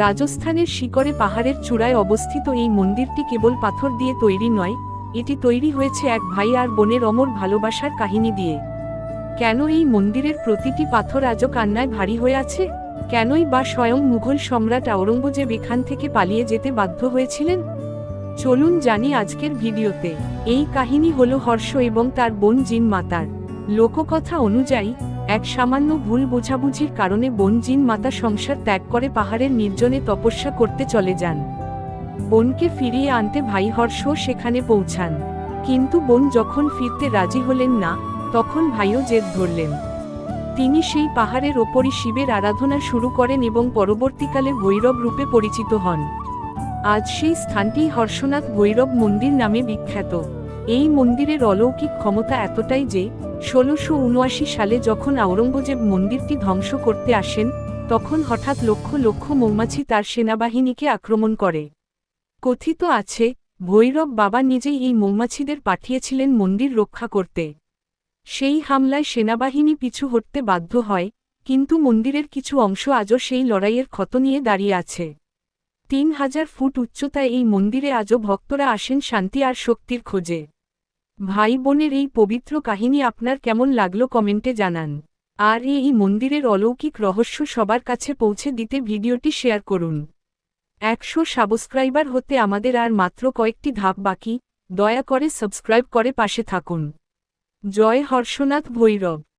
রাজস্থানের শিকরে পাহাড়ের চূড়ায় অবস্থিত এই মন্দিরটি কেবল পাথর দিয়ে তৈরি নয়, এটি তৈরি হয়েছে এক ভাই আর বোনের অমর ভালোবাসার কাহিনী দিয়ে। কেন এই মন্দিরের প্রতিটি পাথর আজও কান্নায় ভারী হয়ে আছে? কেনই বা স্বয়ং মুঘল সম্রাট আওরঙ্গজেব এখান থেকে পালিয়ে যেতে বাধ্য হয়েছিলেন? চলুন জানি আজকের ভিডিওতে। এই কাহিনী হলো হর্ষ এবং তার বোন জিন মাতার। লোককথা অনুযায়ী এক সামান্য ভুল বোঝাবুঝির কারণে বোন জিন মাতা সংসার ত্যাগ করে পাহাড়ের নির্জনে তপস্যা করতে চলে যান। বোনকে ফিরিয়ে আনতে ভাই হর্ষ সেখানে পৌঁছান, কিন্তু বোন যখন ফিরতে রাজি হলেন না, তখন ভাইও জেদ ধরলেন। তিনি সেই পাহাড়ের ওপরই শিবের আরাধনা শুরু করেন এবং পরবর্তীকালে ভৈরব রূপে পরিচিত হন। আজ সেই স্থানটি হর্ষনাথ ভৈরব মন্দির নামে বিখ্যাত। এই মন্দিরের অলৌকিক ক্ষমতা এতটাই যে ১৬৭৯ সালে যখন আওরঙ্গজেব মন্দিরটি ধ্বংস করতে আসেন, তখন হঠাৎ লক্ষ লক্ষ মৌমাছি তার সেনাবাহিনীকে আক্রমণ করে। কথিত আছে, ভৈরব বাবা নিজেই এই মৌমাছিদের পাঠিয়েছিলেন মন্দির রক্ষা করতে। সেই হামলায় সেনাবাহিনী পিছু হটতে বাধ্য হয়, কিন্তু মন্দিরের কিছু অংশ আজও সেই লড়াইয়ের ক্ষত নিয়ে দাঁড়িয়ে আছে। ৩,০০০ ফুট উচ্চতায় এই মন্দিরে আজও ভক্তরা আসেন শান্তি আর শক্তির খোঁজে। ভাই বোনের এই পবিত্র কাহিনী আপনার কেমন লাগলো কমেন্টে জানান। আর এই মন্দিরের অলৌকিক রহস্য সবার কাছে পৌঁছে দিতে ভিডিওটি শেয়ার করুন। ১০০ সাবস্ক্রাইবার হতে আমাদের আর মাত্র কয়েকটি ধাপ বাকি, দয়া করে সাবস্ক্রাইব করে পাশে থাকুন। জয় হর্ষনাথ ভৈরব।